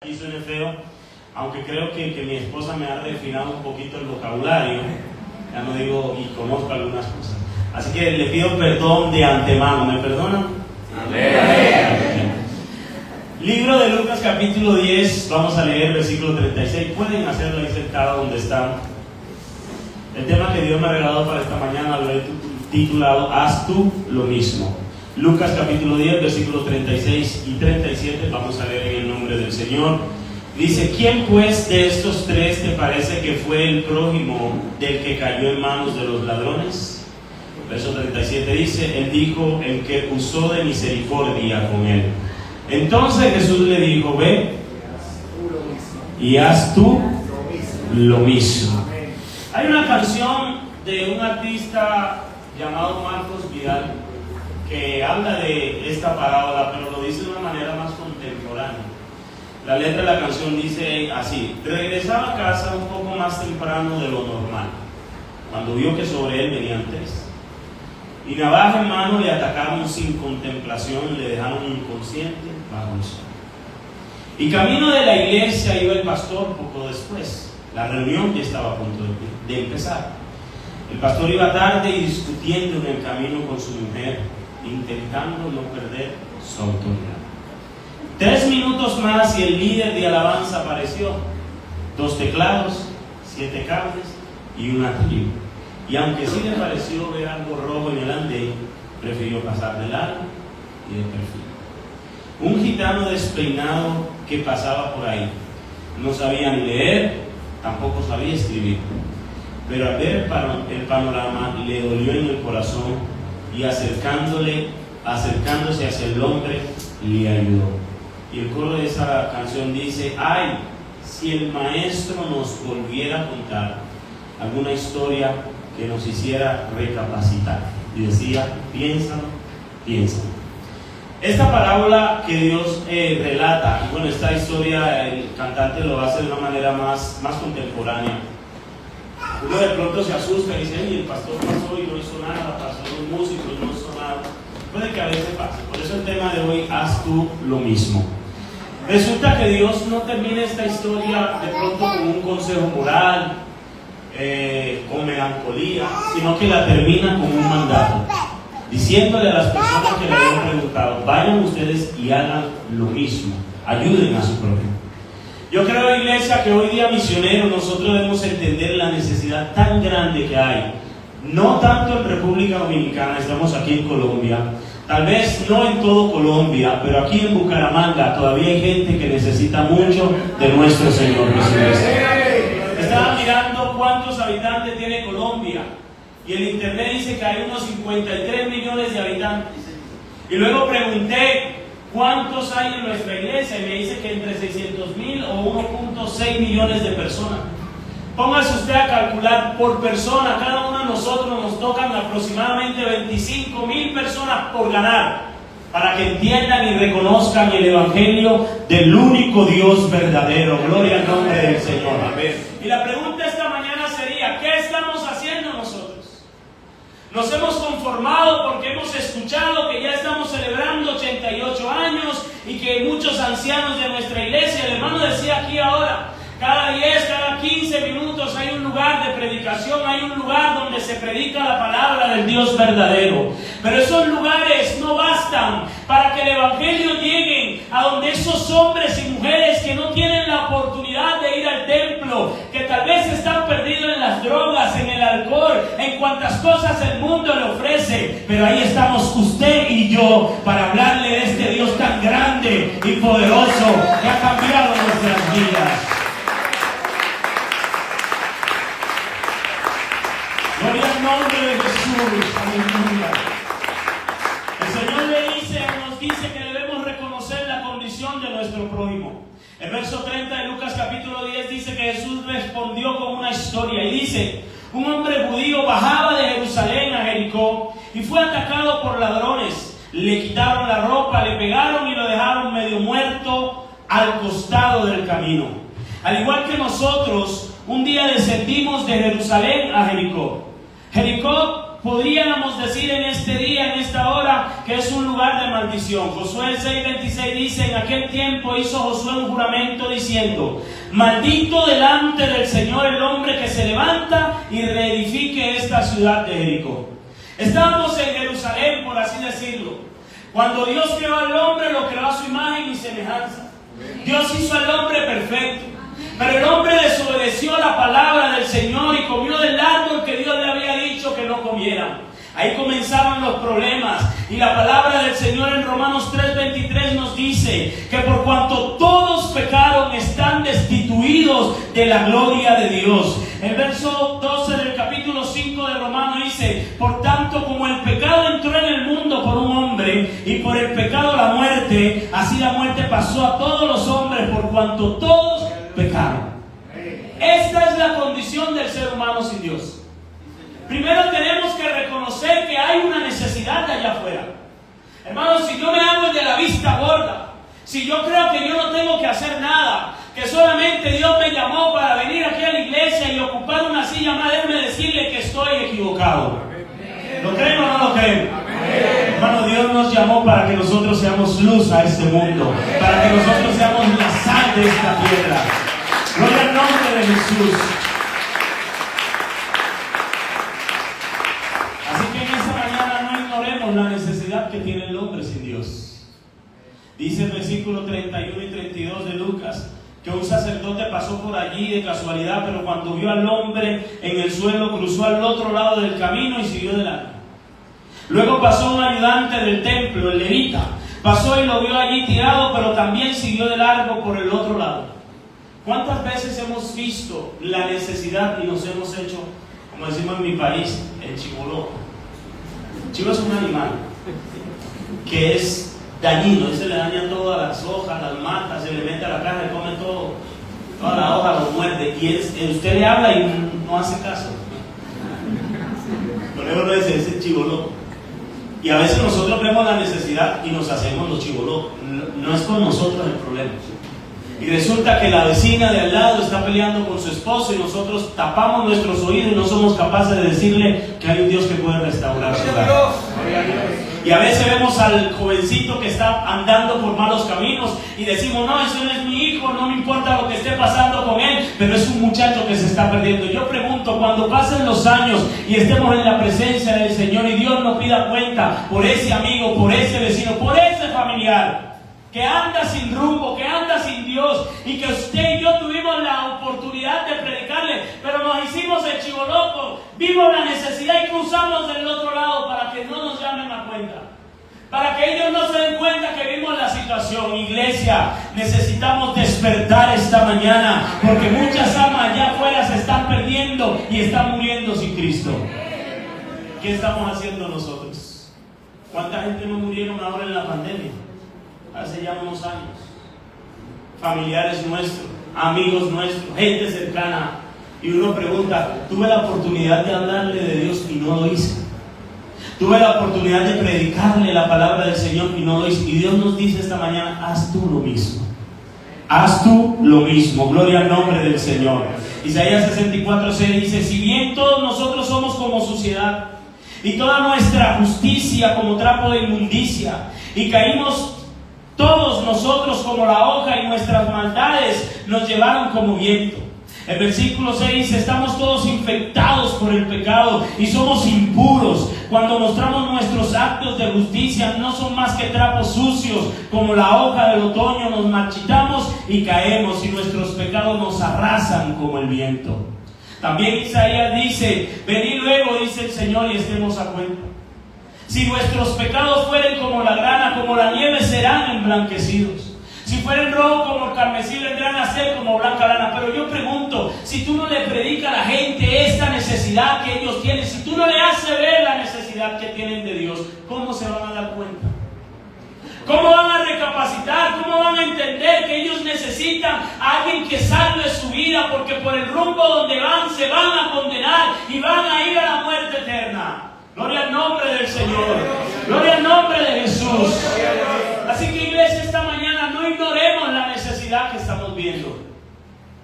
Y suene feo, aunque creo que mi esposa me ha refinado un poquito el vocabulario, ya no digo y conozco algunas cosas. Así que le pido perdón de antemano, ¿me perdonan? Amén. Libro de Lucas capítulo 10, vamos a leer versículo 36, pueden hacerlo ahí sentado donde están. El tema que Dios me ha regalado para esta mañana lo he titulado Haz tú lo mismo. Lucas capítulo 10, versículos 36 y 37, vamos a leer en el nombre del Señor. Dice: ¿quién pues de estos tres te parece que fue el prójimo del que cayó en manos de los ladrones? Verso 37 dice: él dijo, el que usó de misericordia con él. Entonces Jesús le dijo: ve y haz tú lo mismo. Hay una canción de un artista llamado Marcos Vidal que habla de esta parábola, pero lo dice de una manera más contemporánea. La letra de la canción dice así: regresaba a casa un poco más temprano de lo normal, cuando vio que sobre él venían tres, y navaja en mano le atacaron sin contemplación, le dejaron inconsciente bajo el sol. Y camino de la iglesia iba el pastor poco después. La reunión ya estaba a punto de empezar. El pastor iba tarde y discutiendo en el camino con su mujer, intentando no perder su autoridad. 3 minutos más y el líder de alabanza apareció. 2 teclados, 7 cables y una tribu. Y aunque sí le pareció ver algo rojo en el andén, prefirió pasar de largo y de perfil. Un gitano despeinado que pasaba por ahí. No sabía ni leer, tampoco sabía escribir. Pero al ver el panorama le dolió en el corazón y acercándose hacia el hombre, le ayudó. Y el coro de esa canción dice: ay, si el maestro nos volviera a contar alguna historia que nos hiciera recapacitar. Y decía: piénsalo, piénsalo. Esta parábola que Dios relata, y bueno, esta historia el cantante lo hace de una manera más contemporánea. Uno de pronto se asusta y dice: y el pastor pasó y no hizo nada, pasó los músicos y no hizo nada. Puede que a veces pase. Por eso el tema de hoy: haz tú lo mismo. Resulta que Dios no termina esta historia de pronto con un consejo moral, con melancolía, sino que la termina con un mandato, diciéndole a las personas que le habían preguntado: vayan ustedes y hagan lo mismo, ayuden a su prójimo. Yo creo, iglesia, que hoy día misioneros nosotros debemos entender la necesidad tan grande que hay, no tanto en República Dominicana, estamos aquí en Colombia, tal vez no en todo Colombia, pero aquí en Bucaramanga todavía hay gente que necesita mucho de nuestro Señor Jesucristo. Estaba mirando cuántos habitantes tiene Colombia y el internet dice que hay unos 53 millones de habitantes. Y luego pregunté cuántos hay en nuestra iglesia y me dice que entre 600,000 o 1.6 millones de personas. Póngase usted a calcular por persona, cada uno de nosotros nos tocan aproximadamente 25,000 personas por ganar, para que entiendan y reconozcan el evangelio del único Dios verdadero. Gloria al nombre del Señor. Amén. Y la pregunta esta mañana sería: ¿qué estamos haciendo nosotros? Nos hemos conformado porque hemos escuchado que ya estamos celebrando 88 años y que muchos ancianos de nuestra iglesia, el hermano decía aquí ahora, cada 10, cada 15 minutos hay un lugar de predicación, hay un lugar donde se predica la palabra del Dios verdadero. Pero esos lugares no bastan para que el evangelio llegue a donde esos hombres y mujeres que no tienen la oportunidad de ir al templo, que tal vez están perdidos en las drogas, en el alcohol, en cuantas cosas el mundo le ofrece. Pero ahí estamos usted y yo para hablarle de este Dios tan grande y poderoso que ha cambiado nuestras vidas. Gloria al nombre de Jesús. Aleluya. El Señor nos dice que debemos reconocer la condición de nuestro prójimo. El verso 30 de Lucas capítulo 10 dice que Jesús respondió con una historia y dice: un hombre judío bajaba de Jerusalén a Jericó y fue atacado por ladrones. Le quitaron la ropa, le pegaron y lo dejaron medio muerto al costado del camino. Al igual que nosotros, un día descendimos de Jerusalén a Jericó. Jericó podríamos decir en este día, en esta hora, que es un lugar de maldición. Josué 6:26 dice: en aquel tiempo hizo Josué un juramento diciendo: maldito delante del Señor el hombre que se levanta y reedifique esta ciudad de Jericó. Estábamos en Jerusalén, por así decirlo. Cuando Dios creó al hombre, lo creó a su imagen y semejanza. Dios hizo al hombre perfecto. Pero el hombre desobedeció la palabra del Señor y comió del árbol que Dios le había dicho que no comieran. Ahí comenzaron los problemas. Y la palabra del Señor en Romanos 3:23 nos dice que por cuanto todos pecaron, están destituidos de la gloria de Dios. El verso 12 del capítulo 5 de Romanos dice: por tanto, como el pecado entró en el mundo por un hombre, y por el pecado la muerte, así la muerte pasó a todos los hombres por cuanto todos pecaron. Esta es la condición del ser humano sin Dios. Primero tenemos que reconocer que hay una necesidad de allá afuera. Hermanos, si yo me hago el de la vista gorda, si yo creo que yo no tengo que hacer nada, que solamente Dios me llamó para venir aquí a la iglesia y ocupar una silla más, déjeme decirle que estoy equivocado. ¿Lo creen o no lo creen? Hermano, Dios nos llamó para que nosotros seamos luz a este mundo, para que nosotros seamos la sal de esta tierra. Gloria al nombre de Jesús. Así que en esta mañana no ignoremos la necesidad que tiene el hombre sin Dios. Dice el versículo 31 y 32 de Lucas que un sacerdote pasó por allí de casualidad, pero cuando vio al hombre en el suelo, cruzó al otro lado del camino y siguió de largo. Luego pasó un ayudante del templo, el levita, pasó y lo vio allí tirado, pero también siguió de largo por el otro lado. ¿Cuántas veces hemos visto la necesidad y nos hemos hecho, como decimos en mi país, el chivo? El chivo es un animal que es dañino, y se le dañan todas las hojas, las matas, se le mete a la caja y come todo, toda la hoja lo muerde, y usted le habla y no hace caso. Por eso lo dice, es el chivo. Y a veces nosotros vemos la necesidad y nos hacemos los chivolocos. No es con nosotros el problema. Y resulta que la vecina de al lado está peleando con su esposo y nosotros tapamos nuestros oídos y no somos capaces de decirle que hay un Dios que puede restaurar su hogar. Y a veces vemos al jovencito que está andando por malos caminos y decimos: no, ese no es mi hijo, no me importa lo que esté pasando con él, pero es un muchacho que se está perdiendo. Yo pregunto, cuando pasen los años y estemos en la presencia del Señor y Dios nos pida cuenta por ese amigo, por ese vecino, por ese familiar que anda sin rumbo, que anda sin Dios, y que usted y yo tuvimos la oportunidad de predicarle, pero nos hicimos el chivo loco, vimos la necesidad y cruzamos del otro lado para que no nos llamen a cuenta, para que ellos no se den cuenta que vimos la situación. Iglesia, necesitamos despertar esta mañana, porque muchas almas allá afuera se están perdiendo y están muriendo sin Cristo. ¿Qué estamos haciendo nosotros? ¿Cuánta gente no murieron ahora en la pandemia? Hace ya unos años. Familiares nuestros, amigos nuestros, gente cercana. Y uno pregunta: tuve la oportunidad de hablarle de Dios y no lo hice. Tuve la oportunidad de predicarle la palabra del Señor y no lo hice. Y Dios nos dice esta mañana: haz tú lo mismo. Haz tú lo mismo. Gloria al nombre del Señor. Isaías 64:6 dice: si bien todos nosotros somos como suciedad, y toda nuestra justicia como trapo de inmundicia, y caímos todos nosotros como la hoja, y nuestras maldades nos llevaron como viento. El versículo 6 dice: estamos todos infectados por el pecado y somos impuros. Cuando mostramos nuestros actos de justicia, no son más que trapos sucios, como la hoja del otoño. Nos marchitamos y caemos, y nuestros pecados nos arrasan como el viento. También Isaías dice: venid luego, dice el Señor, y estemos a cuenta. Si nuestros pecados fueren como la grana, como la nieve, serán emblanquecidos. Si fueren rojos como el carmesí, vendrán a ser como blanca lana. Pero yo pregunto, si tú no le predicas a la gente esta necesidad que ellos tienen, si tú no le haces ver la necesidad que tienen de Dios, ¿cómo se van a dar cuenta? ¿Cómo van a recapacitar? ¿Cómo van a entender que ellos necesitan a alguien que salve su vida? Porque por el rumbo donde van, se van a condenar y van a ir a la muerte eterna. Gloria al nombre del Señor. Gloria al nombre de Jesús. Así que, iglesia, esta mañana no ignoremos la necesidad que estamos viendo.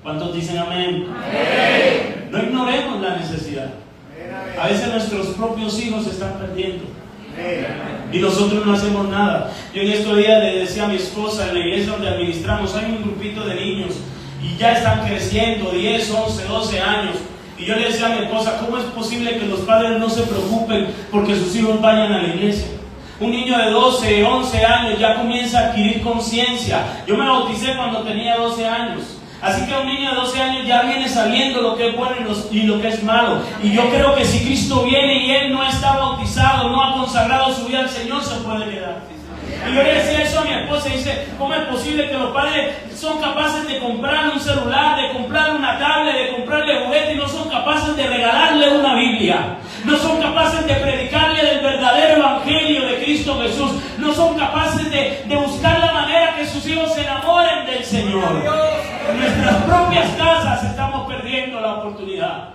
¿Cuántos dicen amén? Amén. No ignoremos la necesidad. A veces nuestros propios hijos se están perdiendo y nosotros no hacemos nada. Yo en estos días le decía a mi esposa, en la iglesia donde administramos, hay un grupito de niños y ya están creciendo, 10, 11, 12 años. Y yo le decía a mi esposa, ¿cómo es posible que los padres no se preocupen porque sus hijos vayan a la iglesia? Un niño de 12, 11 años ya comienza a adquirir conciencia. Yo me bauticé cuando tenía 12 años. Así que un niño de 12 años ya viene sabiendo lo que es bueno y lo que es malo. Y yo creo que si Cristo viene y Él no está bautizado, no ha consagrado su vida al Señor, se puede quedar. Y yo le decía eso a mi esposa, dice, ¿cómo es posible que los padres son capaces de comprarle un celular, de comprarle una tablet, de comprarle juguete y no son capaces de regalarle una Biblia? No son capaces de predicarle del verdadero evangelio de Cristo Jesús. No son capaces de buscar la manera que sus hijos se enamoren del Señor. En nuestras propias casas estamos perdiendo la oportunidad.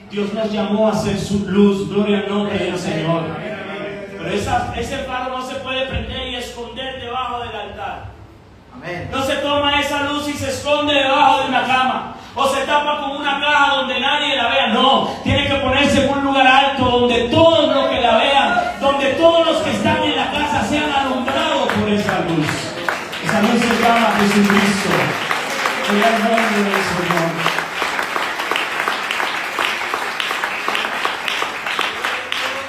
Dios nos llamó a ser su luz, gloria al nombre del Señor. Pero ese faro no se puede prender y esconder debajo del altar. No se toma esa luz y se esconde debajo de una cama o se tapa con una caja donde nadie la vea. No, tiene que ponerse en un lugar alto donde todos los que la vean, donde todos los que están en la casa sean alumbrados por esa luz. Esa luz se llama Jesucristo. En el nombre del Señor.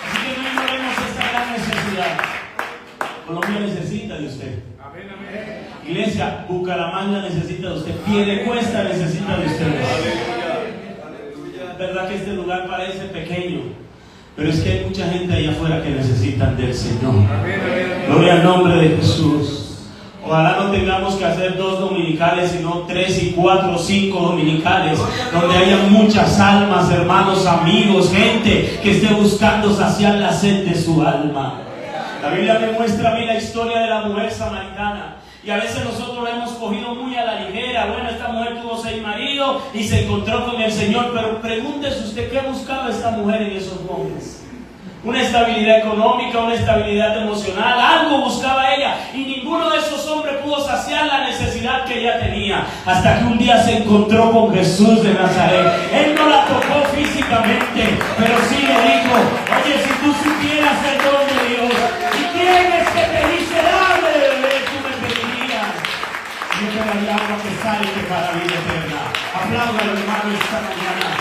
Así que no ignoremos esta gran necesidad. Colombia necesita de usted. Iglesia, Bucaramanga necesita de usted. Piedecuesta necesita de usted. Es verdad que este lugar parece pequeño, pero es que hay mucha gente allá afuera que necesitan del Señor. Gloria al nombre de Jesús. Ojalá no tengamos que hacer 2 dominicales, sino 3 y 4, 5 dominicales, donde haya muchas almas, hermanos, amigos, gente que esté buscando saciar la sed de su alma. La Biblia me muestra a mí la historia de la mujer samaritana. Y a veces nosotros la hemos cogido muy a la ligera. Bueno, esta mujer tuvo 6 maridos y se encontró con el Señor. Pero pregúntese usted, ¿qué buscaba esta mujer en esos hombres? Una estabilidad económica, una estabilidad emocional, algo buscaba ella. Y ninguno de esos hombres pudo saciar la necesidad que ella tenía. Hasta que un día se encontró con Jesús de Nazaret. Él no la tocó físicamente, pero sí le dijo, oye, si tú supieras el don de Dios, y quién es que te dice, dame de beber, tú me pedirías. Yo te daría agua que salte para vida eterna. Apláudalo, hermano, esta mañana.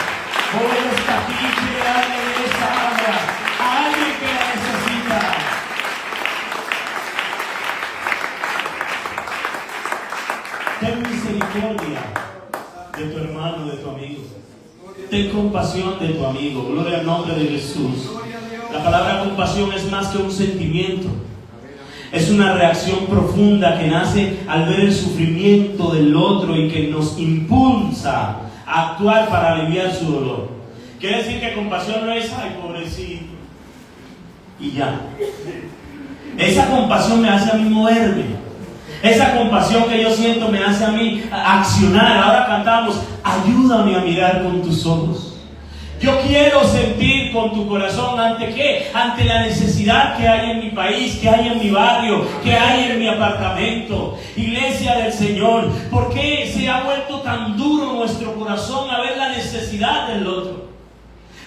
Hoy está aquí, quiere darle de esa agua a alguien que la necesita. Ten misericordia de tu hermano, de tu amigo. Ten compasión de tu amigo. Gloria al nombre de Jesús. La palabra compasión es más que un sentimiento. Es una reacción profunda que nace al ver el sufrimiento del otro y que nos impulsa a actuar para aliviar su dolor. Quiere decir que compasión no es, ay, pobrecito, y ya. Esa compasión me hace a mí moverme. Esa compasión que yo siento me hace a mí accionar. Ahora cantamos, ayúdame a mirar con tus ojos. Yo quiero sentir con tu corazón, ¿ante qué? Ante la necesidad que hay en mi país, que hay en mi barrio, que hay en mi apartamento. Iglesia del Señor, ¿por qué se ha vuelto tan duro nuestro corazón a ver la necesidad del otro?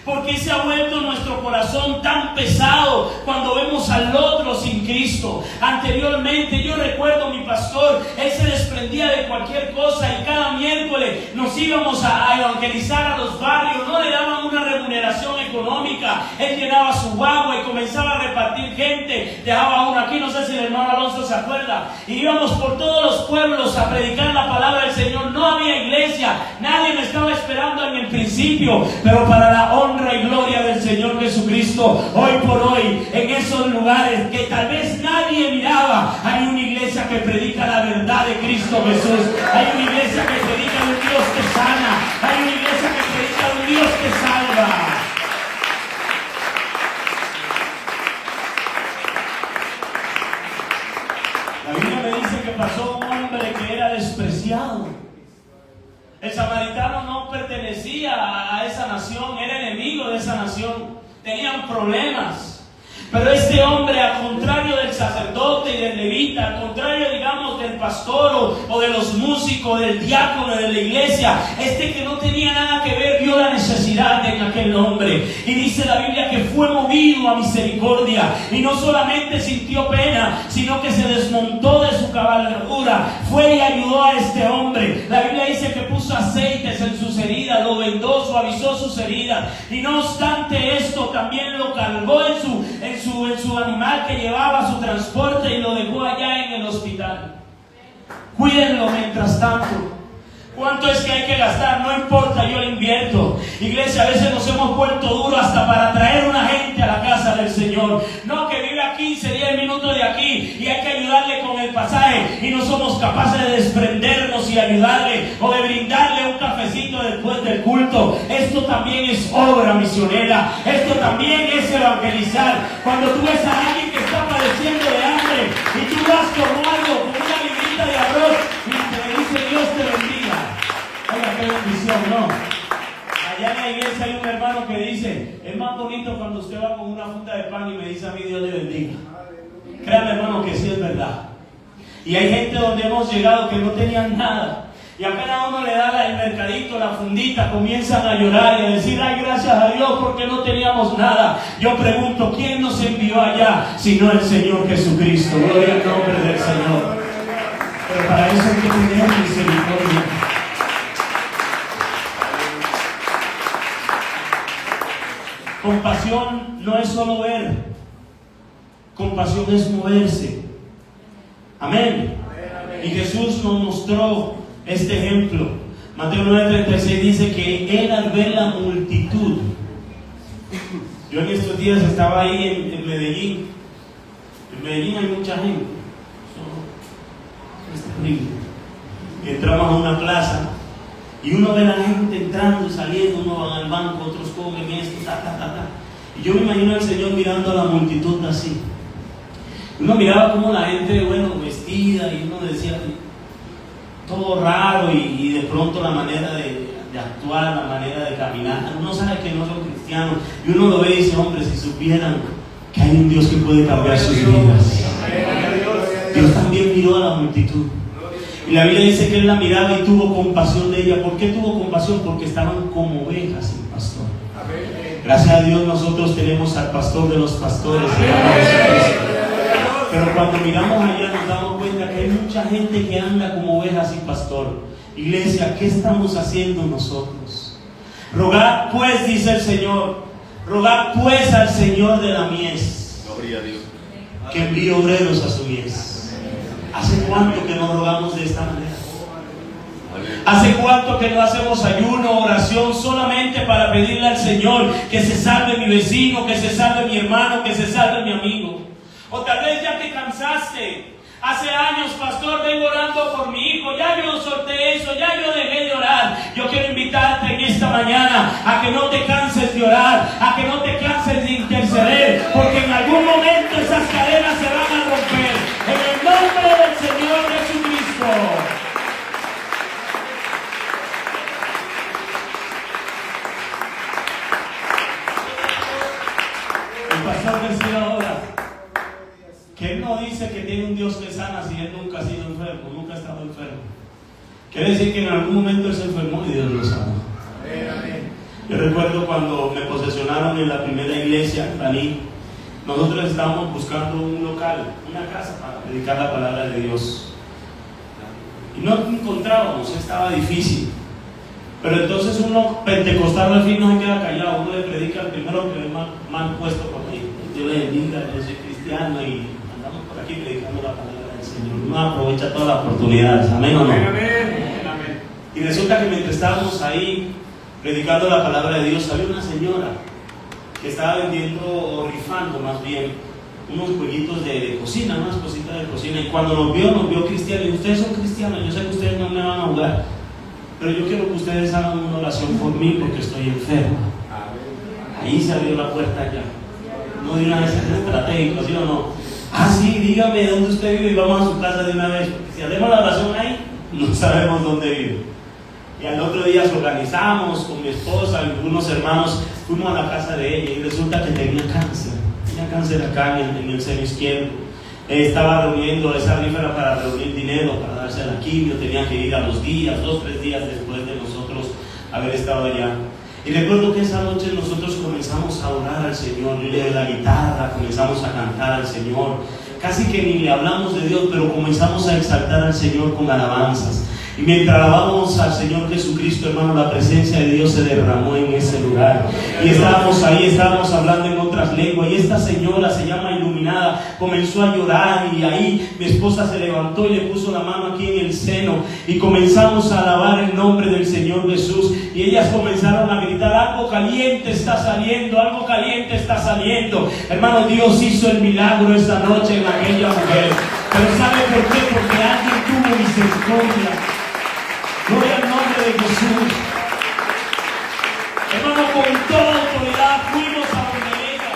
¿Por qué se ha vuelto nuestro corazón tan pesado cuando vemos al otro sin Cristo? Anteriormente, yo recuerdo mi pastor, él se desprendía de cualquier cosa y cada miércoles nos íbamos a evangelizar a los barrios. No le daban una remuneración económica. Él llenaba su guagua y comenzaba a repartir gente. Dejaba uno aquí, no sé si el hermano Alonso se acuerda. Y íbamos por todos los pueblos a predicar la palabra del Señor. No había iglesia, nadie me estaba esperando en el principio, pero para la honra y gloria del Señor Jesucristo, hoy por hoy, en esos lugares que tal vez nadie miraba, hay una iglesia que predica la verdad de Cristo Jesús. Hay una iglesia que predica de un Dios que sana. Hay una iglesia que predica de un Dios que salva. La Biblia me dice que pasó un hombre que era despreciado. El samaritano no pertenecía a esa nación, era enemigo de esa nación. Tenían problemas. Pero este hombre, al contrario del sacerdote y del levita, al contrario, digamos, del pastor o de los músicos, del diácono de la iglesia, este que no tenía nada que ver, vio la necesidad en aquel hombre. Y dice la Biblia que fue movido a misericordia. Y no solamente sintió pena, sino que se desmontó de su cabalgadura. Fue y ayudó a este hombre. La Biblia dice que puso aceites en sus heridas, lo vendó, suavizó sus heridas. Y no obstante esto, también lo cargó en su animal que llevaba su transporte y lo dejó allá en el hospital. Cuídenlo mientras tanto. ¿Cuánto es que hay que gastar? No importa, yo lo invierto. Iglesia, a veces nos hemos vuelto duros hasta para traer una gente a la casa del Señor. No, que vive a 15, 10 minutos de aquí y hay que ayudarle con el pasaje y no somos capaces de desprendernos y ayudarle o de brindarle un cafecito después del culto. Esto también es obra misionera. Esto también es evangelizar. Cuando tú ves a alguien que está padeciendo de hambre y tú vas con algo, con una librita de arroz y te dice Dios te bendiga. Oiga, qué bendición, ¿no? Allá en la iglesia hay un hermano que dice: es más bonito cuando usted va con una funda de pan y me dice a mí Dios le bendiga. Créanme, hermano, que sí es verdad. Y hay gente donde hemos llegado que no tenían nada. Y apenas uno le da el mercadito, la fundita, comienzan a llorar y a decir: ay, gracias a Dios porque no teníamos nada. Yo pregunto, ¿quién nos envió allá? Sino el Señor Jesucristo. Gloria al nombre del Señor. Pero para eso hay que tener misericordia. Compasión no es solo ver, compasión es moverse. Amén. Y Jesús nos mostró este ejemplo. Mateo 9:36 dice que él, al ver la multitud, yo en estos días estaba ahí en Medellín. En Medellín hay mucha gente. Es terrible. Entramos a una plaza y uno ve a la gente entrando, saliendo, uno va al banco, otros comen esto, y yo me imagino al Señor mirando a la multitud así. Uno miraba como la gente, bueno, vestida, y uno decía todo raro, y de pronto la manera de actuar, la manera de caminar. Uno sabe que no son cristianos, y uno lo ve y dice: hombre, si supieran que hay un Dios que puede cambiar sus vidas. Dios también miró a la multitud. Y la Biblia dice que él la miraba y tuvo compasión de ella. ¿Por qué tuvo compasión? Porque estaban como ovejas sin pastor. Gracias a Dios nosotros tenemos al pastor de los pastores. Pero cuando miramos allá nos damos cuenta que hay mucha gente que anda como ovejas sin pastor. Iglesia, ¿qué estamos haciendo nosotros? Rogad pues, dice el Señor, rogad pues al Señor de la mies que envíe obreros a su mies. ¿Hace cuánto que no rogamos de esta manera? ¿Hace cuánto que no hacemos ayuno, oración solamente para pedirle al Señor que se salve mi vecino, que se salve mi hermano, que se salve mi amigo? O tal vez ya te cansaste. Hace años, pastor, vengo orando por mi hijo, ya yo solté eso, ya yo dejé de orar. Yo quiero invitarte en esta mañana a que no te canses de orar, a que no te canses de interceder, porque en algún momento esas cadenas se van a romper. En el nombre del Señor Jesucristo. El pastor decía ahora que él no dice que tiene un Dios que sana si él nunca ha sido enfermo, nunca ha estado enfermo. Quiere decir que en algún momento él se enfermó y Dios lo sanó. Yo recuerdo cuando me posesionaron en la primera iglesia en Baní, nosotros estábamos buscando un local, una casa para predicar la palabra de Dios. Y no encontrábamos, estaba difícil. Pero entonces uno pentecostal al fin no se queda callado, uno le predica al primero que ve mal puesto por ahí. Dios le bendiga, yo soy cristiano y andamos por aquí predicando la palabra del Señor. Uno aprovecha todas las oportunidades, amén o no. Amén. Y resulta que mientras estábamos ahí predicando la palabra de Dios, había una señora que estaba vendiendo o rifando más bien unos jueguitos de cocina, unas cositas de cocina. Y cuando nos vio cristianos, y ustedes son cristianos, yo sé que ustedes no me van a jugar, pero yo quiero que ustedes hagan una oración por mí porque estoy enfermo. Ahí se abrió la puerta ya. No de una vez estratégico, ¿sí o no? Ah, sí, dígame dónde usted vive y vamos a su casa de una vez. Porque si hacemos la oración ahí, no sabemos dónde vive. Y al otro día nos organizamos con mi esposa y algunos hermanos, fuimos a la casa de ella y resulta que tenía cáncer. tenía cáncer acá en el seno izquierdo. Estaba reuniendo esa rifa para reunir dinero para darse la quimio, tenía que ir a los días, 2 o 3 días después de nosotros haber estado allá. Y recuerdo que esa noche nosotros comenzamos a orar al Señor, yo le di la guitarra, comenzamos a cantar al Señor, casi que ni le hablamos de Dios, pero comenzamos a exaltar al Señor con alabanzas. Y mientras alabábamos al Señor Jesucristo, hermano, la presencia de Dios se derramó en ese lugar. Y estábamos ahí, estábamos hablando en otras lenguas. Y esta señora, se llama Iluminada, comenzó a llorar. Y ahí mi esposa se levantó y le puso la mano aquí en el seno. Y comenzamos a alabar el nombre del Señor Jesús. Y ellas comenzaron a gritar: algo caliente está saliendo, algo caliente está saliendo. Hermano, Dios hizo el milagro esta noche en aquella mujer. Pero ¿sabe por qué? Porque alguien tuvo misericordia. Gloria al nombre de Jesús. Hermano, con toda autoridad fuimos a donde ella.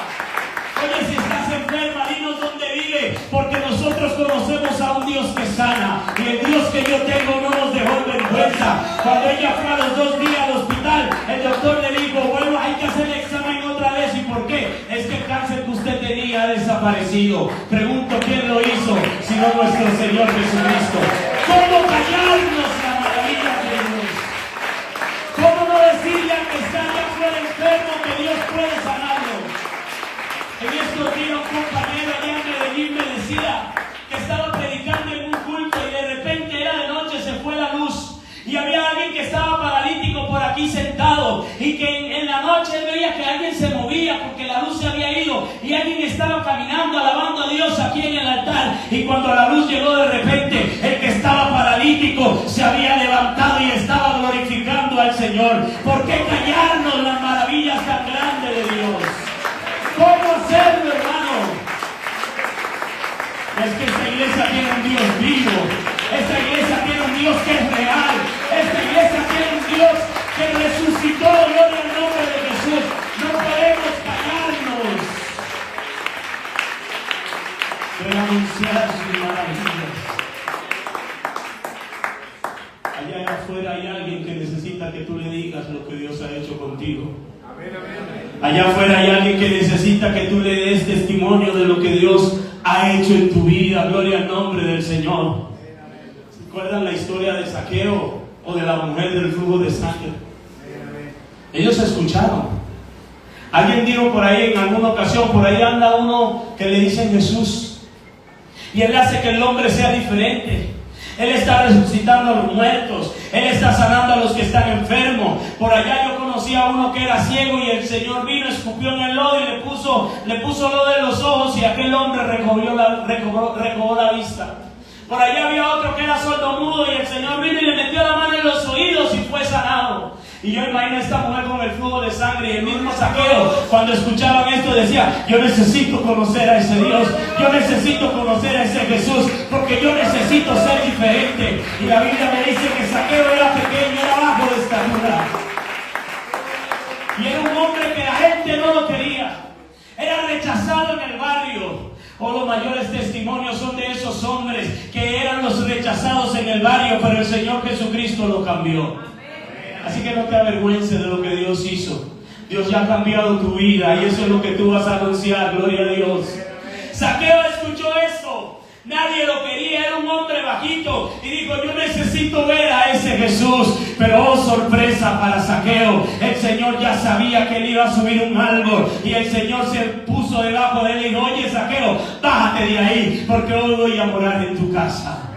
Oye, si estás enferma, dinos dónde vive, porque nosotros conocemos a un Dios que sana. Y el Dios que yo tengo no nos dejó en vergüenza. Cuando ella fue a los 2 días al hospital, el doctor le dijo: bueno, hay que hacer el examen otra vez. ¿Y por qué? Es que el cáncer que usted tenía ha desaparecido. Pregunto, ¿quién lo hizo? Sino nuestro Señor Jesucristo. ¿Cómo callarnos la maravilla de Dios? ¿Cómo no decirle al que está allá afuera enfermo que Dios puede sanarlo? En estos días un compañero allá en Medellín me decía que estaba predicando en un culto y de repente era de noche, se fue la luz y había alguien que estaba paralítico por aquí sentado y que en la noche él veía que alguien se movía porque la luz se había ido y alguien estaba caminando alabando a Dios aquí en el altar. Y cuando la luz llegó, de repente el que estaba paralítico se había levantado y estaba glorificando al Señor. ¿Por qué callarnos las maravillas tan grandes de Dios? ¿Cómo hacerlo, hermano? Es que esta iglesia tiene un Dios vivo. Esta iglesia tiene un Dios que es real. Esta iglesia tiene un Dios que resucitó. Gloria al nombre de Jesús. No podemos callarnos. Debe anunciar sus maravillas. Allá afuera hay alguien que necesita que tú le digas lo que Dios ha hecho contigo. Allá afuera hay alguien que necesita que tú le des testimonio de lo que Dios ha hecho en tu vida. Gloria al nombre del Señor. ¿Recuerdan la historia de Zaqueo o de la mujer del flujo de sangre? Ellos escucharon. Alguien dijo por ahí en alguna ocasión: por ahí anda uno que le dicen Jesús, y él hace que el hombre sea diferente. Él está resucitando a los muertos. Él está sanando a los que están enfermos. Por allá yo conocí a uno que era ciego y el Señor vino, escupió en el lodo y le puso lodo en los ojos y aquel hombre recobró la vista. Por allá había otro que era sordomudo y el Señor vino y le metió la mano en los oídos y fue sanado. Y yo imagino a esta mujer con el flujo de sangre y el mismo Zaqueo, cuando escuchaban esto decía: yo necesito conocer a ese Dios, yo necesito conocer a ese Jesús, porque yo necesito ser diferente. Y la Biblia me dice que Zaqueo era pequeño, era bajo de estatura, y era un hombre que la gente no lo quería, era rechazado en el barrio. Los mayores testimonios son de esos hombres que eran los rechazados en el barrio, pero el Señor Jesucristo lo cambió. Así que no te avergüences de lo que Dios hizo. Dios ya ha cambiado tu vida y eso es lo que tú vas a anunciar. Gloria a Dios. Zaqueo escuchó esto. Nadie lo quería, era un hombre bajito y dijo: yo necesito ver a ese Jesús. Pero oh sorpresa para Zaqueo, el Señor ya sabía que él iba a subir un árbol y el Señor se puso debajo de él y dijo: oye Zaqueo, bájate de ahí porque hoy voy a morar en tu casa.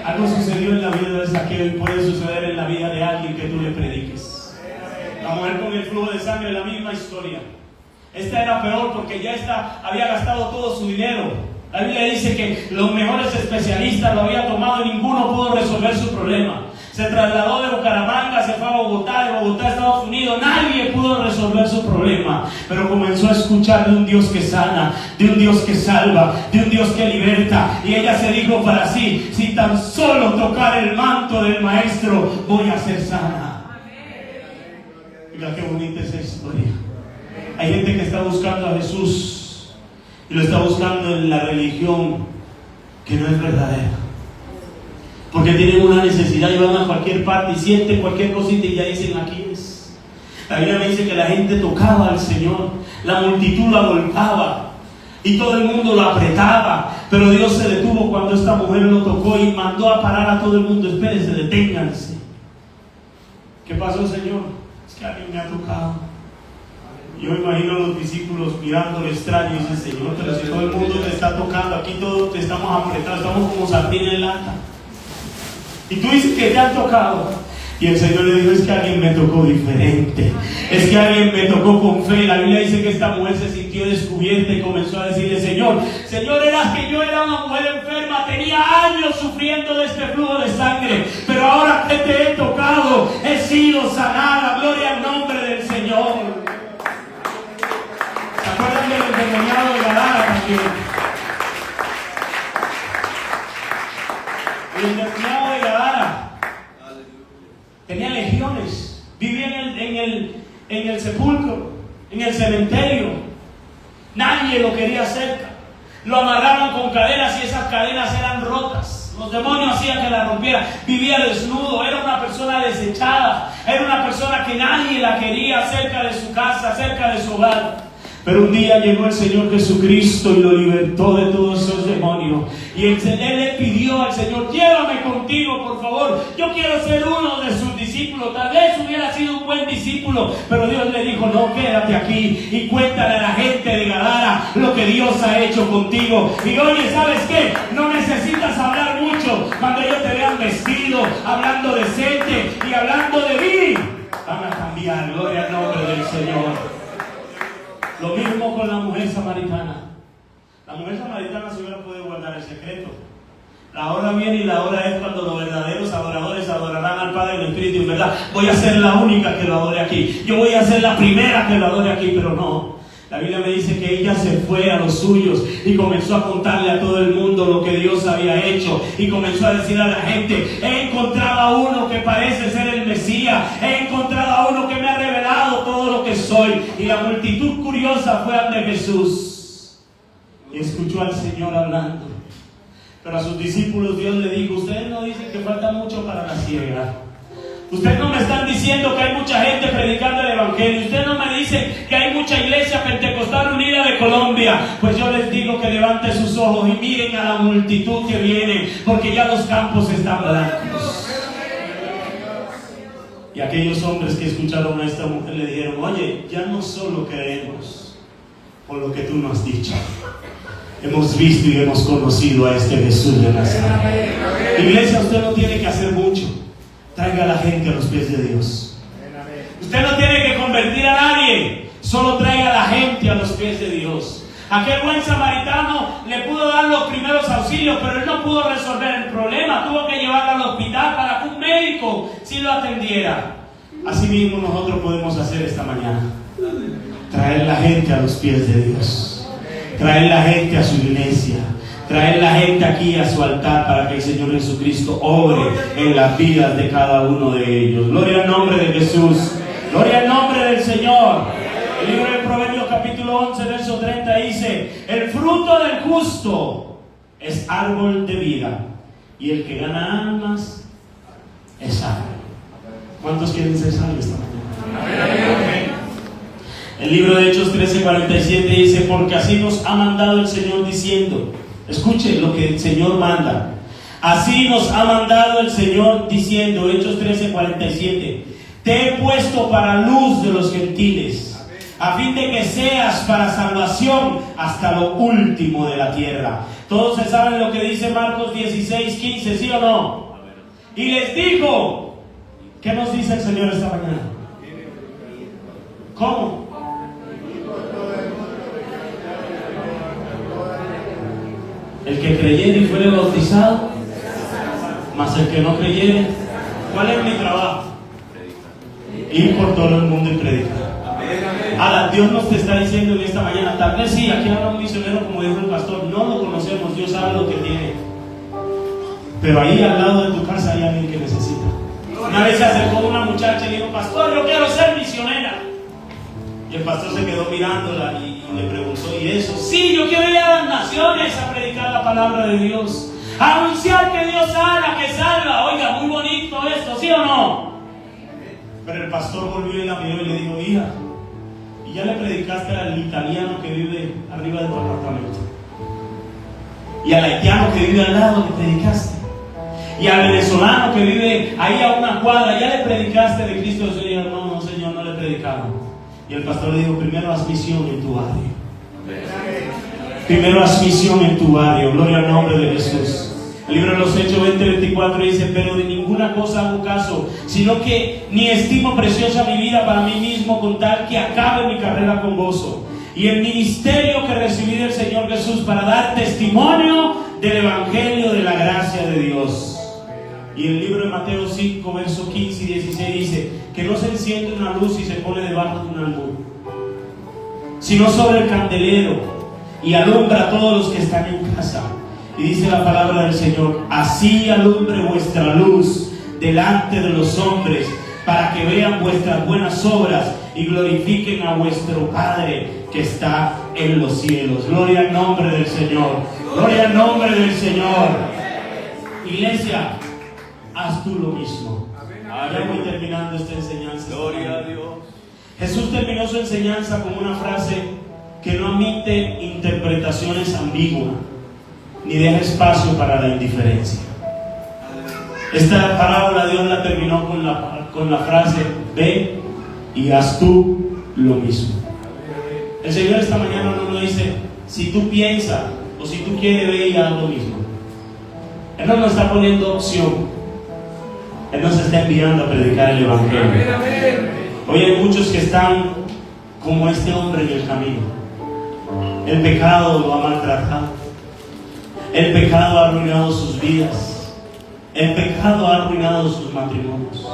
Algo sucedió en la vida de Zaqueo y puede suceder en la vida de alguien que tú le prediques. La mujer con el flujo de sangre, la misma historia. Esta era peor porque ya había gastado todo su dinero. La Biblia dice que los mejores especialistas lo habían tomado y ninguno pudo resolver su problema. Se trasladó de Bucaramanga, se fue a Bogotá, de Bogotá a Estados Unidos. Nadie pudo resolver su problema, pero comenzó a escuchar de un Dios que sana, de un Dios que salva, de un Dios que liberta. Y ella se dijo para sí: si tan solo tocar el manto del Maestro, voy a ser sana. Mira qué bonita esa historia. Hay gente que está buscando a Jesús y lo está buscando en la religión que no es verdadera, porque tienen una necesidad y van a cualquier parte y sienten cualquier cosita y ya dicen: aquí es. La Biblia me dice que la gente tocaba al Señor, la multitud lo agolpaba. Y todo el mundo lo apretaba, pero Dios se detuvo cuando esta mujer lo tocó y mandó a parar a todo el mundo. Espérense, deténganse. ¿Qué pasó, Señor? Es que alguien me ha tocado. Yo imagino a los discípulos mirándolo extraño y dicen: Señor, pero si todo el mundo te está tocando, aquí todos te estamos apretados, estamos como sardina en lata. Y tú dices que te han tocado. Y el Señor le dijo: es que alguien me tocó diferente, es que alguien me tocó con fe. La Biblia dice que esta mujer se sintió descubierta y comenzó a decirle: Señor, eras que yo era una mujer enferma, tenía años sufriendo de este flujo de sangre, pero ahora que te he tocado, he sido sanada. Gloria al nombre del Señor. ¿Se acuerdan del endemoniado de Gadara también? El endemoniado de Gadara tenía legiones, vivía en el sepulcro, en el cementerio. Nadie lo quería cerca. Lo amarraban con cadenas y esas cadenas eran rotas. Los demonios hacían que la rompiera. Vivía desnudo, era una persona desechada, era una persona que nadie la quería cerca de su casa, cerca de su hogar. Pero un día llegó el Señor Jesucristo y lo libertó de todos esos demonios. Y él le pidió al Señor: llévame contigo, por favor. Yo quiero ser uno de sus discípulos. Tal vez hubiera sido un buen discípulo, pero Dios le dijo: no, quédate aquí y cuéntale a la gente de Gadara lo que Dios ha hecho contigo. Y oye, ¿sabes qué? No necesitas hablar mucho. Cuando ellos te vean vestido, hablando decente y hablando de mí, van a cambiar. Gloria al nombre del Señor. Lo mismo con la mujer samaritana. La mujer samaritana se hubiera podido guardar el secreto. La hora viene y la hora es cuando los verdaderos adoradores adorarán al Padre en el Espíritu y en verdad. Voy a ser la única que lo adore aquí. Yo voy a ser la primera que lo adore aquí, pero no. La Biblia me dice que ella se fue a los suyos y comenzó a contarle a todo el mundo lo que Dios había hecho. Y comenzó a decir a la gente: he encontrado a uno que parece ser el Mesías. He encontrado a uno que me ha revelado todo lo que soy. Y la multitud curiosa fue ante Jesús y escuchó al Señor hablando. Pero a sus discípulos Dios le dijo: ustedes no dicen que falta mucho para la siega. Ustedes no me están diciendo que hay mucha gente predicando el Evangelio. Ustedes no me dicen que hay mucha iglesia pentecostal unida de Colombia. Pues yo les digo que levanten sus ojos y miren a la multitud que viene, porque ya los campos están blancos. Y aquellos hombres que escucharon a esta mujer le dijeron: oye, ya no solo creemos por lo que tú nos has dicho, hemos visto y hemos conocido a este Jesús de Nazaret. Iglesia, usted no tiene que hacer mucho. Traiga a la gente a los pies de Dios. Usted no tiene que convertir a nadie, solo traiga a la gente a los pies de Dios. Aquel buen samaritano le pudo dar los primeros auxilios, pero él no pudo resolver el problema. Tuvo que llevarlo al hospital para que un médico sí lo atendiera. Así mismo nosotros podemos hacer esta mañana: traer la gente a los pies de Dios, traer la gente a su iglesia, traer la gente aquí a su altar para que el Señor Jesucristo obre en las vidas de cada uno de ellos. Gloria al nombre de Jesús. Gloria al nombre del Señor. El libro de Proverbios capítulo 11 verso 30 dice: el fruto del justo es árbol de vida, y el que gana almas es sabio. ¿Cuántos quieren ser sabios esta mañana? El libro de Hechos 13:47 dice: porque así nos ha mandado el Señor diciendo. Escuchen lo que el Señor manda. Así nos ha mandado el Señor diciendo, Hechos 13:47: te he puesto para luz de los gentiles, a fin de que seas para salvación hasta lo último de la tierra. Todos se saben lo que dice Marcos 16:15, ¿sí o no? Y les dijo, ¿qué nos dice el Señor esta mañana? ¿Cómo? El que creyere y fuere bautizado, mas el que no creyere, ¿cuál es mi trabajo? Ir por todo el mundo y predicar. Ahora, Dios nos te está diciendo en esta mañana, tal vez sí, aquí habla un misionero como dijo el pastor, no lo conocemos, Dios sabe lo que tiene. Pero ahí al lado de tu casa hay alguien que necesita. Una vez se acercó una muchacha y dijo, pastor, yo quiero ser misionera. Y el pastor se quedó mirándola y le preguntó, ¿y eso? Sí, yo quiero ir a las naciones a predicar la palabra de Dios, a anunciar que Dios sana, que salva. Oiga, muy bonito esto, ¿sí o no? Pero el pastor volvió y la miró y le dijo, hija, Y ya le predicaste al italiano que vive arriba de tu apartamento. Y al haitiano que vive al lado le predicaste. Y al venezolano que vive ahí a una cuadra, ya le predicaste de Cristo. El Señor, no, Señor, no le he predicado. Y el pastor le dijo, primero haz misión en tu barrio. Primero haz misión en tu barrio. Gloria al nombre de Jesús. El libro de los Hechos 20:24 dice, pero de ninguna cosa hago caso, sino que ni estimo preciosa mi vida para mí mismo, con tal que acabe mi carrera con gozo y el ministerio que recibí del Señor Jesús, para dar testimonio del Evangelio de la gracia de Dios. Y el libro de Mateo 5, versos 15 y 16 dice, que no se enciende una luz y se pone debajo de un almud, sino sobre el candelero, y alumbra a todos los que están en casa. Y dice la palabra del Señor, así alumbre vuestra luz delante de los hombres, para que vean vuestras buenas obras y glorifiquen a vuestro Padre que está en los cielos. Gloria al nombre del Señor. Gloria al nombre del Señor. Iglesia, haz tú lo mismo. Ya voy terminando esta enseñanza. Gloria a Dios. Jesús terminó su enseñanza con una frase que no admite interpretaciones ambiguas, ni deja espacio para la indiferencia. Esta parábola Dios la terminó con la frase, ve y haz tú lo mismo. El Señor esta mañana no nos dice, si tú piensas o si tú quieres, ve y haz lo mismo. Él no nos está poniendo opción. Él nos está enviando a predicar el Evangelio. Hoy hay muchos que están como este hombre en el camino. El pecado lo ha maltratado. El pecado ha arruinado sus vidas. El pecado ha arruinado sus matrimonios.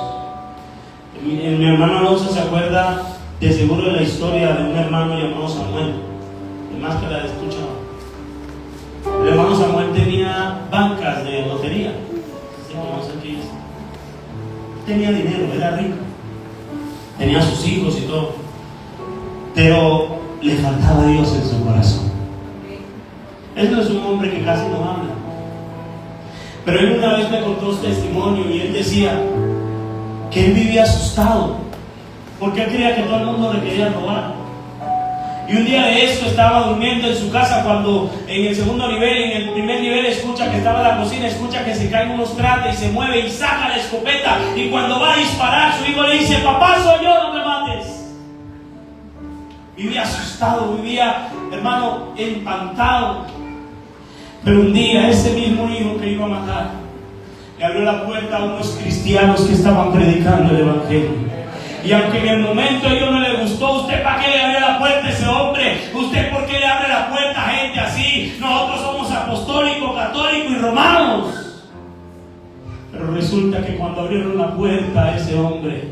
Mi hermano Alonso se acuerda de seguro de la historia de un hermano llamado Samuel. Además que la he escuchado. El hermano Samuel tenía bancas de lotería. Tenía dinero, era rico. Tenía sus hijos y todo. Pero le faltaba Dios en su corazón. Él no es un hombre que casi no habla. Pero él una vez me contó su testimonio y él decía que él vivía asustado porque él creía que todo el mundo le quería robar. Y un día de eso estaba durmiendo en su casa cuando en el segundo nivel, en el primer nivel escucha que estaba en la cocina, escucha que se caen unos trastes y se mueve y saca la escopeta, y cuando va a disparar su hijo le dice, papá, soy yo, no me mates. Vivía asustado, vivía, hermano, espantado. Pero un día ese mismo hijo que iba a matar le abrió la puerta a unos cristianos que estaban predicando el Evangelio. Y aunque en el momento a ellos no les gustó, ¿usted para qué le abre la puerta a ese hombre? ¿Usted por qué le abre la puerta a gente así? Nosotros somos apostólicos, católicos y romanos. Pero resulta que cuando abrieron la puerta a ese hombre,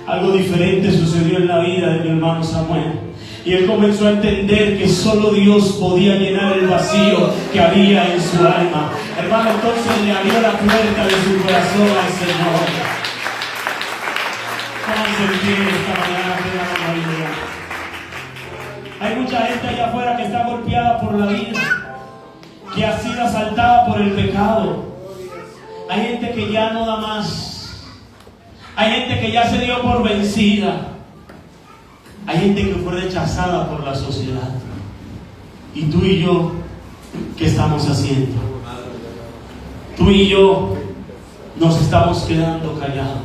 algo diferente sucedió en la vida de mi hermano Samuel. Y él comenzó a entender que solo Dios podía llenar el vacío que había en su alma. Hermano, entonces le abrió la puerta de su corazón al Señor. ¿Cómo se entiende esta mañana? Hay mucha gente allá afuera que está golpeada por la vida, que ha sido asaltada por el pecado. Hay gente que ya no da más. Hay gente que ya se dio por vencida. Hay gente que fue rechazada por la sociedad. Y tú y yo, ¿qué estamos haciendo? Tú y yo nos estamos quedando callados.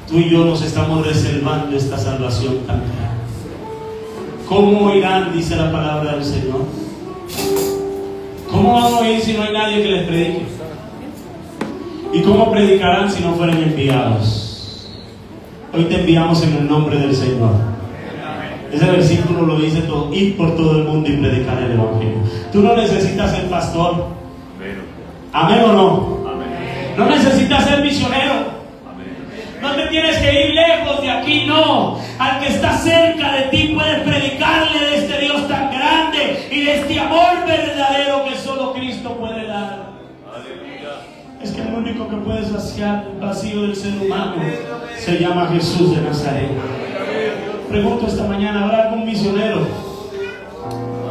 Tú y yo nos estamos reservando esta salvación tan grande. ¿Cómo oirán? Dice la palabra del Señor. ¿Cómo van a oír si no hay nadie que les predique? ¿Y cómo predicarán si no fueren enviados? Hoy te enviamos en el nombre del Señor. Ese versículo lo dice todo: ir por todo el mundo y predicar el Evangelio. Tú no necesitas ser pastor. ¿Amén o no? Amén. No necesitas ser misionero. Amén. No te tienes que ir lejos de aquí, no. Al que está cerca de ti puedes predicarle de este Dios tan grande y de este amor verdadero que solo Cristo puede dar. Es que el único que puede saciar el vacío del ser humano se llama Jesús de Nazaret. Pregunto esta mañana, ¿habrá algún misionero?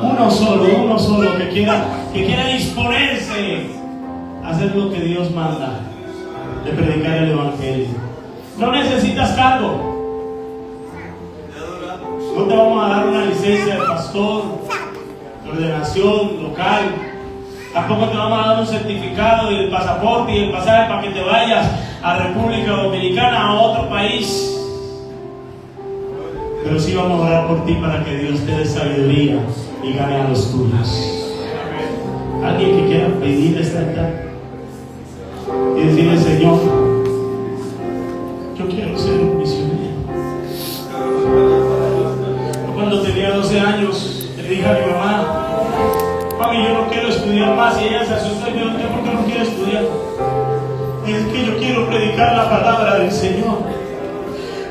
Uno solo que quiera disponerse a hacer lo que Dios manda, de predicar el Evangelio. No necesitas cargo. No te vamos a dar una licencia de pastor, de ordenación local. Tampoco te vamos a dar un certificado y el pasaporte y el pasaje para que te vayas a República Dominicana, a otro país. Pero sí vamos a orar por ti para que Dios te dé sabiduría y gane a los tuyos. Alguien que quiera pedir esta altar y decirle: Señor, yo quiero ser un misionero. Yo cuando tenía 12 años le dije a mi mamá: mami, yo no quiero estudiar más. Y ella se asustó y me dijo: ¿por qué no quiero estudiar? Es que yo quiero predicar la palabra del Señor.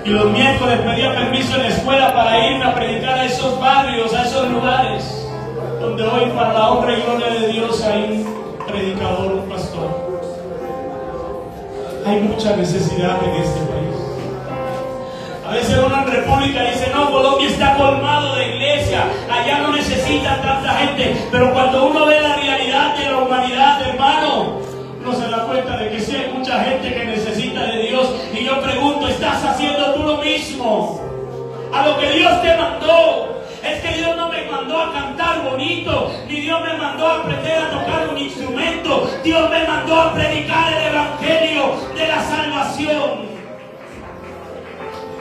Y los miércoles pedía permiso en la escuela para irme a predicar a esos barrios, a esos lugares donde hoy, para la honra y gloria de Dios, hay un predicador, un pastor. Hay mucha necesidad en este país. A veces uno en República dice: no, Colombia está colmado de iglesia, allá no necesitan tanta gente. Pero cuando uno ve la realidad de la humanidad, hermano, uno se da cuenta de que sí hay mucha gente que necesita de Dios. Y yo pregunto: ¿estás haciendo tú lo mismo? A lo que Dios te mandó. Es que Dios no me mandó a cantar bonito, ni Dios me mandó a aprender a tocar un instrumento. Dios me mandó a predicar el evangelio de la salvación.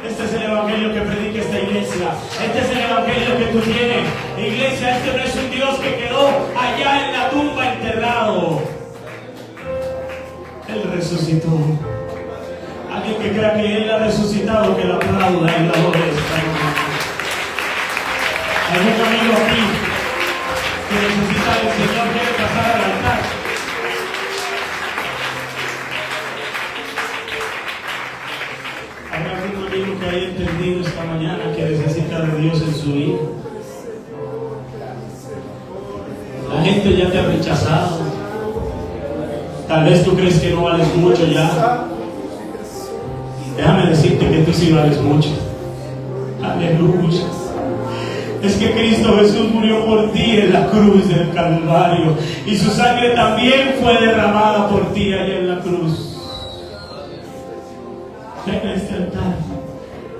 Este es el evangelio que predica esta iglesia. Este es el evangelio que tú tienes. Iglesia, este no es un Dios que quedó allá en la tumba enterrado. Él resucitó. Alguien que crea que Él ha resucitado, que la aplauda y la adore. Hay un amigo aquí que necesita del Señor, quiere pasar al altar. Hay algún amigo que haya entendido esta mañana que necesita de Dios en su vida. La gente ya te ha rechazado. Tal vez tú crees que no vales mucho ya. Déjame decirte que tú sí vales mucho. Aleluya. Es que Cristo Jesús murió por ti en la cruz del Calvario. Y su sangre también fue derramada por ti allá en la cruz. Ven a este altar.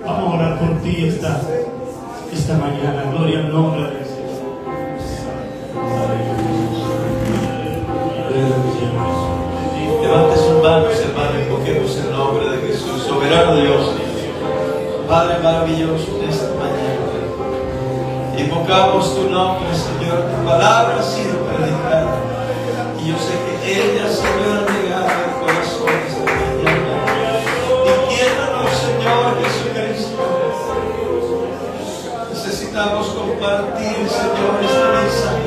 Vamos a orar por ti esta mañana. Gloria al nombre del Señor. Levante sus manos, hermano, invoquemos el nombre de Jesús, soberano Dios, Padre maravilloso, en esta mañana. Invocamos tu nombre, Señor. Tu palabra ha sido predicada. Y yo sé que ella, Señor, ha llegado al corazón esta mañana. Entiéndanos, Señor Jesucristo. Necesitamos compartir, Señor, este mensaje